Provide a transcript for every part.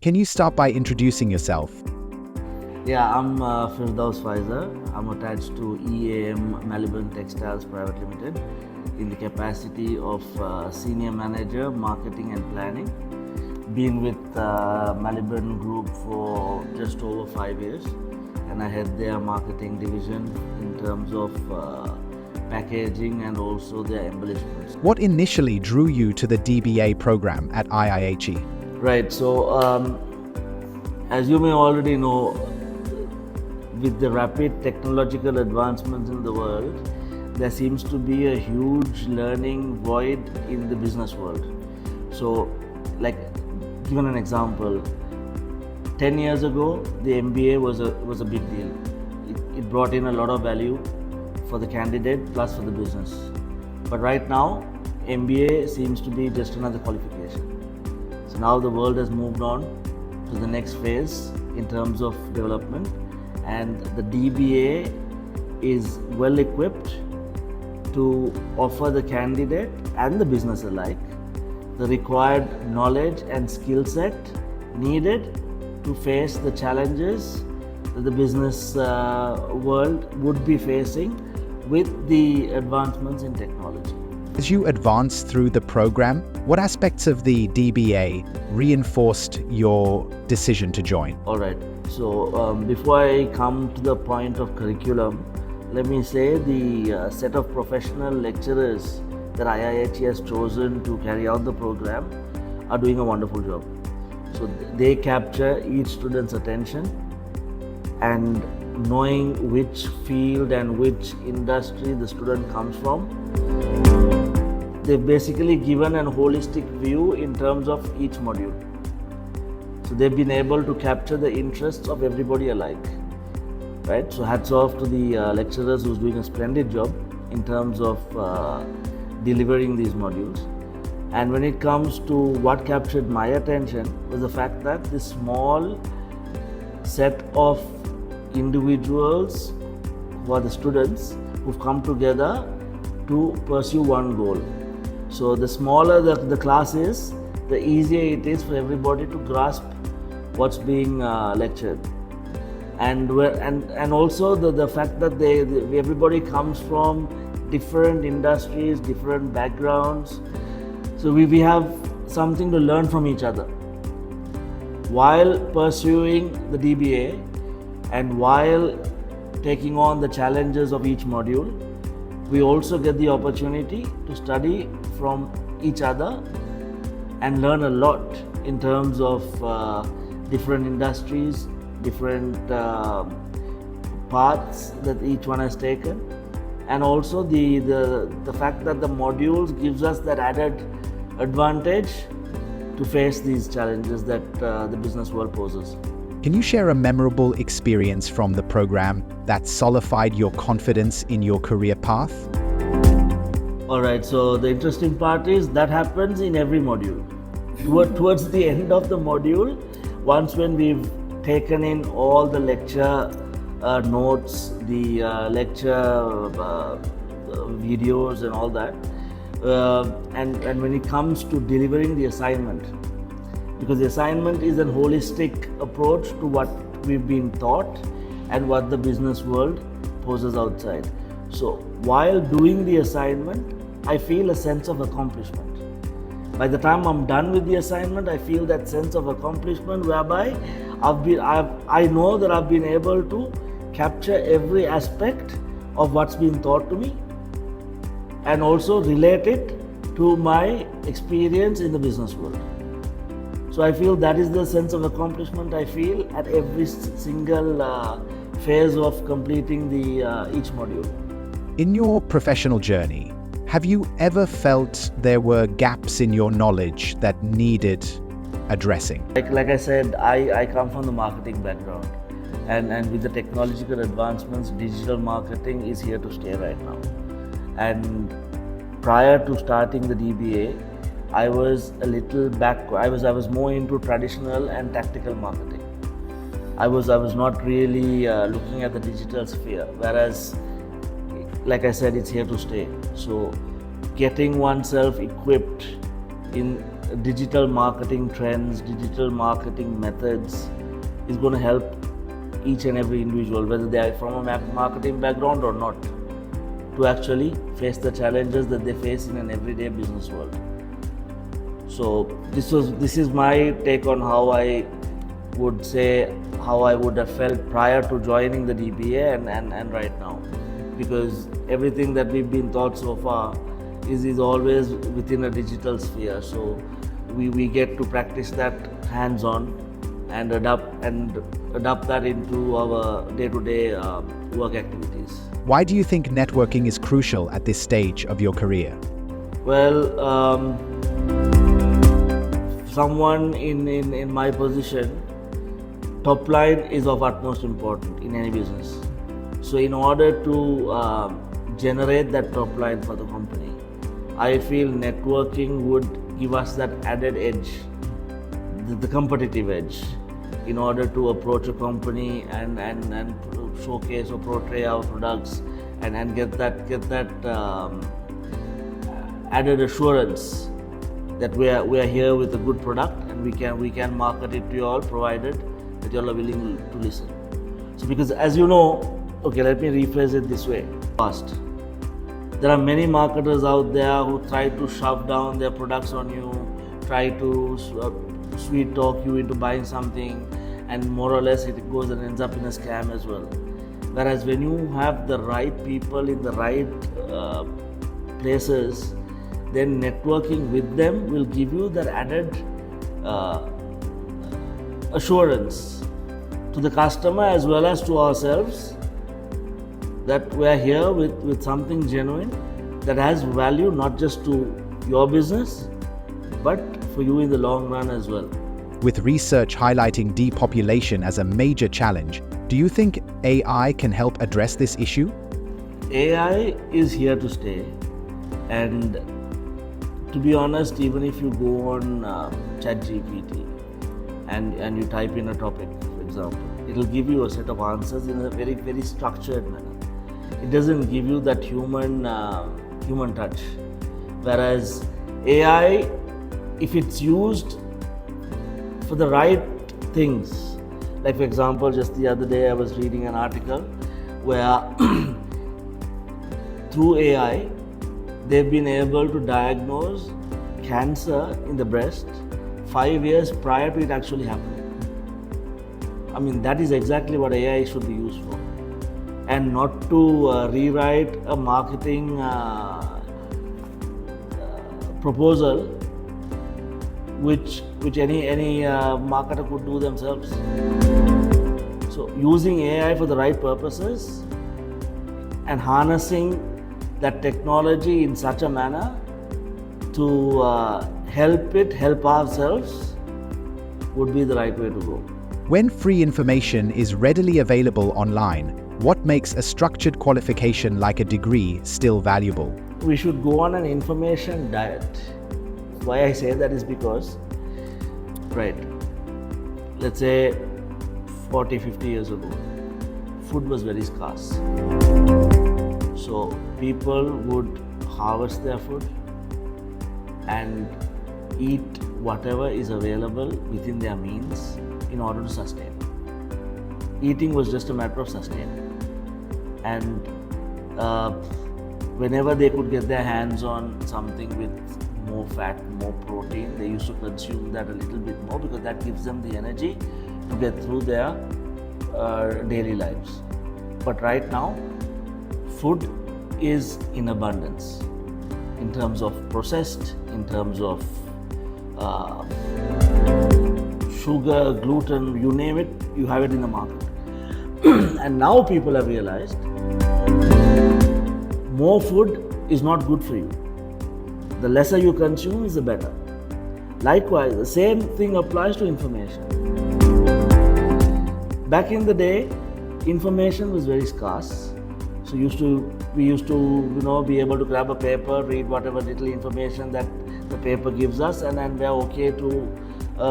Can you start by introducing yourself? Yeah, I'm Firdouse Faizer. I'm attached to EAM Melbourne Textiles Private Limited in the capacity of Senior Manager, Marketing and Planning. Been with Melbourne Group for just over 5 years, and I head their marketing division in terms of packaging and also their embellishments. What initially drew you to the DBA program at IIHE? Right, so as you may already know, with the rapid technological advancements in the world, there seems to be a huge learning void in the business world. So, like, given an example, 10 years ago, the MBA was a big deal. It brought in a lot of value for the candidate plus for the business. But right now, MBA seems to be just another qualification. So now the world has moved on to the next phase in terms of development, and the DBA is well equipped to offer the candidate and the business alike the required knowledge and skill set needed to face the challenges that the business world would be facing with the advancements in technology. As you advanced through the program, what aspects of the DBA reinforced your decision to join? All right. So before I come to the point of curriculum, let me say the set of professional lecturers that IIHE has chosen to carry out the program are doing a wonderful job. So they capture each student's attention, and knowing which field and which industry the student comes from, they've basically given a holistic view in terms of each module. So they've been able to capture the interests of everybody alike, right? So hats off to the lecturers who's doing a splendid job in terms of delivering these modules. And when it comes to what captured my attention was the fact that this small set of individuals who are the students who've come together to pursue one goal. So the smaller the class is, the easier it is for everybody to grasp what's being lectured. And also the fact that everybody comes from different industries, different backgrounds. So we have something to learn from each other. While pursuing the DBA and while taking on the challenges of each module, we also get the opportunity to study from each other and learn a lot in terms of different industries, different paths that each one has taken, and also the fact that the modules gives us that added advantage to face these challenges that the business world poses. Can you share a memorable experience from the program that solidified your confidence in your career path? All right, so the interesting part is that happens in every module. Towards the end of the module, once when we've taken in all the lecture notes, the lecture videos and all that, and when it comes to delivering the assignment, because the assignment is a holistic approach to what we've been taught and what the business world poses outside. So while doing the assignment, I feel a sense of accomplishment. By the time I'm done with the assignment, I feel that sense of accomplishment whereby I know that I've been able to capture every aspect of what's been taught to me and also relate it to my experience in the business world. So I feel that is the sense of accomplishment I feel at every single phase of completing the each module. In your professional journey, have you ever felt there were gaps in your knowledge that needed addressing? Like I said, I come from the marketing background, and with the technological advancements, digital marketing is here to stay right now. And prior to starting the DBA, I was a little back. I was more into traditional and tactical marketing. I was not really looking at the digital sphere, whereas, like I said, it's here to stay. So getting oneself equipped in digital marketing trends, digital marketing methods is going to help each and every individual, whether they are from a marketing background or not, to actually face the challenges that they face in an everyday business world. So this is my take on how I would say how I would have felt prior to joining the DBA and right now, because everything that we've been taught so far is always within a digital sphere. So we get to practice that hands-on and adapt that into our day-to-day work activities. Why do you think networking is crucial at this stage of your career? Well, someone in my position, top line is of utmost importance in any business. So in order to generate that top line for the company, I feel networking would give us that added edge, the competitive edge, in order to approach a company and showcase or portray our products and get that added assurance that we are here with a good product and we can market it to you all, provided that you all are willing to listen. So because as you know, okay, let me rephrase it this way. First, there are many marketers out there who try to shove down their products on you, try to sweet talk you into buying something, and more or less it goes and ends up in a scam as well. Whereas when you have the right people in the right places, then networking with them will give you that added assurance to the customer as well as to ourselves that we are here with something genuine that has value not just to your business but for you in the long run as well. With research highlighting depopulation as a major challenge, do you think AI can help address this issue? AI is here to stay, and to be honest, even if you go on ChatGPT and you type in a topic, for example, it will give you a set of answers in a very, very structured manner. It doesn't give you that human touch. Whereas AI, if it's used for the right things, like for example, just the other day I was reading an article where through AI, they've been able to diagnose cancer in the breast 5 years prior to it actually happening. I mean, that is exactly what AI should be used for, and not to rewrite a marketing proposal which any marketer could do themselves. So using AI for the right purposes and harnessing that technology in such a manner to help ourselves would be the right way to go. When free information is readily available online, what makes a structured qualification like a degree still valuable? We should go on an information diet. Why I say that is because, right, let's say 40, 50 years ago, food was very scarce. So people would harvest their food and eat whatever is available within their means in order to sustain. Eating was just a matter of sustaining. And whenever they could get their hands on something with more fat, more protein, they used to consume that a little bit more because that gives them the energy to get through their daily lives. But right now, food is in abundance in terms of processed, in terms of sugar, gluten, you name it, you have it in the market. And now people have realized more food is not good for you. The lesser you consume is the better. Likewise, the same thing applies to information. Back in the day, information was very scarce. So we used to be able to grab a paper, read whatever little information that the paper gives us, and then we are okay to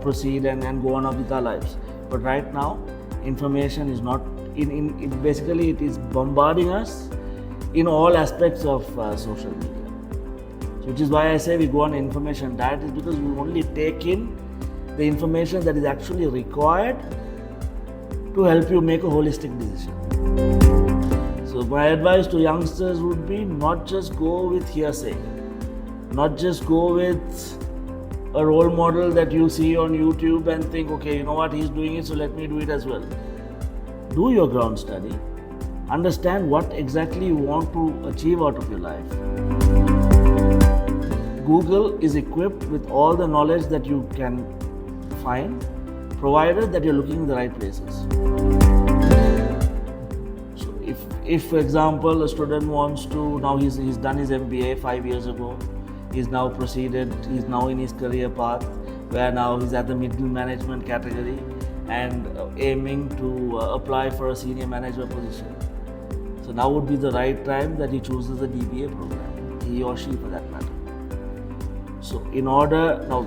proceed and go on with our lives. But right now, information is not basically it is bombarding us in all aspects of social media. Which is why I say we go on information diet, is because we only take in the information that is actually required to help you make a holistic decision. So my advice to youngsters would be not just go with hearsay, not just go with a role model that you see on YouTube and think, okay, you know what, he's doing it, so let me do it as well. Do your ground study, understand what exactly you want to achieve out of your life. Google is equipped with all the knowledge that you can find, provided that you're looking in the right places. So if for example, a student wants to, now he's done his MBA 5 years ago, he's now proceeded, he's now in his career path, where now he's at the middle management category and aiming to apply for a senior manager position. So now would be the right time that he chooses the DBA program, he or she for that matter. So in order, now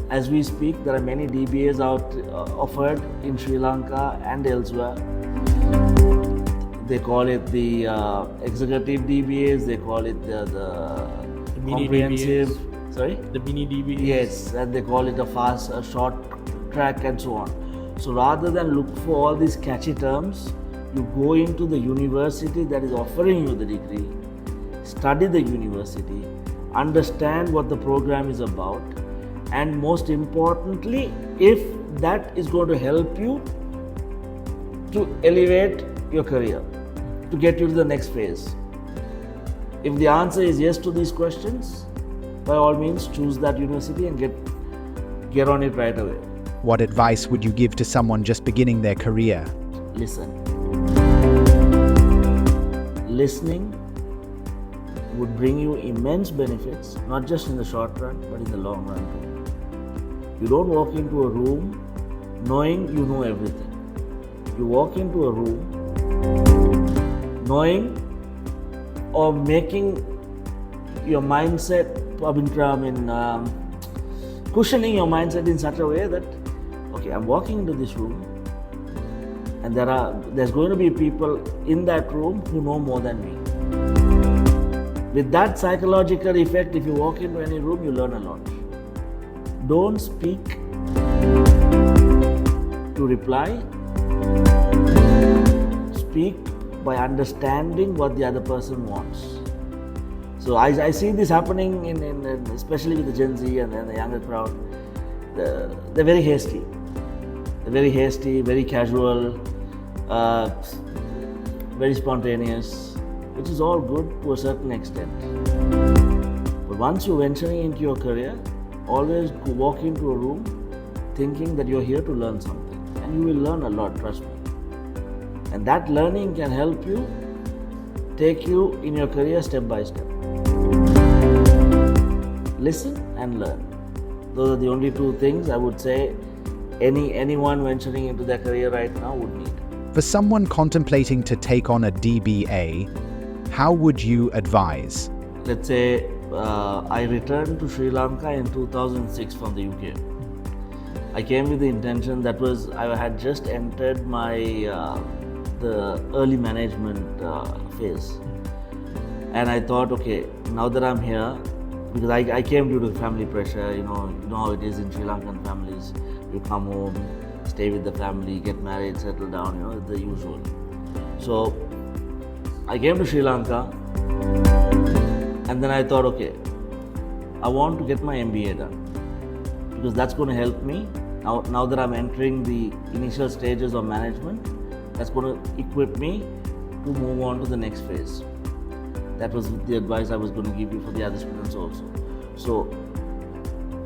as we speak, there are many DBAs offered in Sri Lanka and elsewhere. They call it the executive DBAs, they call it the comprehensive, DBAs. Sorry? The mini DBAs. Yes, and they call it a short track and so on. So rather than look for all these catchy terms, you go into the university that is offering you the degree, study the university, understand what the program is about, and most importantly, if that is going to help you to elevate your career, to get you to the next phase. If the answer is yes to these questions, by all means choose that university and get on it right away. What advice would you give to someone just beginning their career? Listen. Listening would bring you immense benefits, not just in the short run, but in the long run too. You don't walk into a room knowing you know everything. You walk into a room knowing or making your mindset, cushioning your mindset in such a way that, okay, I'm walking into this room and there's going to be people in that room who know more than me. With that psychological effect, if you walk into any room, you learn a lot. Don't speak to reply. Speak by understanding what the other person wants. So I see this happening especially with the Gen Z and the younger crowd. They're very hasty. They're very hasty, very casual, very spontaneous, which is all good to a certain extent. But once you're venturing into your career, always walk into a room thinking that you're here to learn something. And you will learn a lot, trust me. And that learning can help you take you in your career step by step. Listen and learn. Those are the only two things I would say anyone venturing into their career right now would need. For someone contemplating to take on a DBA, how would you advise? Let's say I returned to Sri Lanka in 2006 from the UK. I came with the intention that was I had just entered my the early management phase, and I thought, okay, now that I'm here, because I came due to family pressure. You know how it is in Sri Lankan families. You come home, stay with the family, get married, settle down. The usual. So I came to Sri Lanka, and then I thought, okay, I want to get my MBA done because that's going to help me. Now that I'm entering the initial stages of management, that's going to equip me to move on to the next phase. That was the advice I was going to give you for the other students also. So,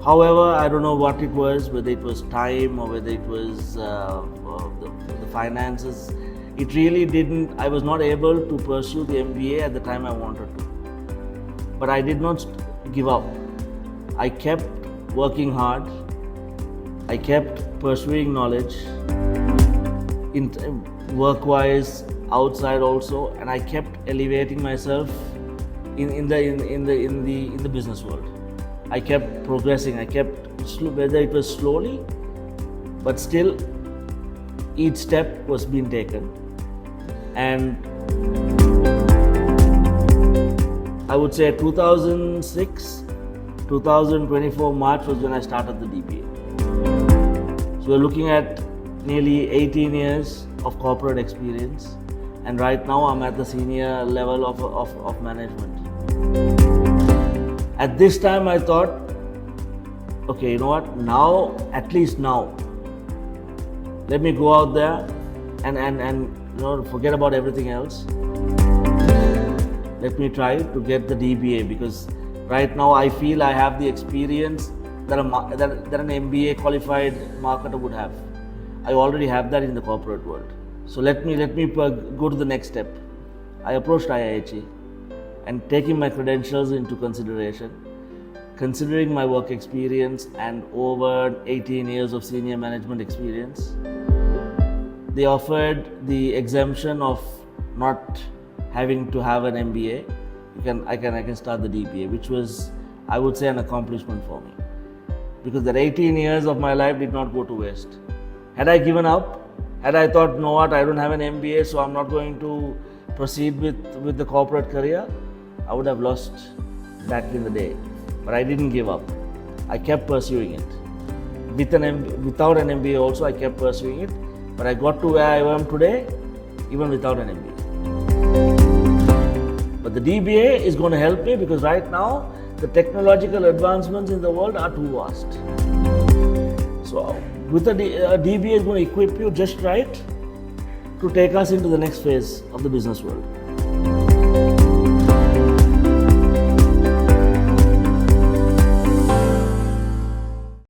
however, I don't know what it was, whether it was time or whether it was the finances. It really didn't, I was not able to pursue the MBA at the time I wanted to. But I did not give up. I kept working hard. I kept pursuing knowledge, in work-wise, outside also, and I kept elevating myself in the business world. I kept progressing. I kept, whether it was slowly, but still, each step was being taken. And I would say 2006, 2024 March was when I started the DBA. So we're looking at nearly 18 years of corporate experience, and right now I'm at the senior level of management. At this time I thought, okay, you know what, now, at least now, let me go out there and forget about everything else. Let me try to get the DBA, because right now I feel I have the experience that an MBA qualified marketer would have. I already have that in the corporate world. So let me go to the next step. I approached IIHE, and taking my credentials into consideration, considering my work experience and over 18 years of senior management experience, they offered the exemption of not having to have an MBA. I can start the DBA, which was, I would say, an accomplishment for me, because that 18 years of my life did not go to waste. Had I given up, had I thought, no what, I don't have an MBA, so I'm not going to proceed with the corporate career, I would have lost back in the day. But I didn't give up. I kept pursuing it. Without an MBA also, I kept pursuing it. But I got to where I am today, even without an MBA. But the DBA is going to help me, because right now, the technological advancements in the world are too vast. So, with a DBA is going to equip you just right to take us into the next phase of the business world.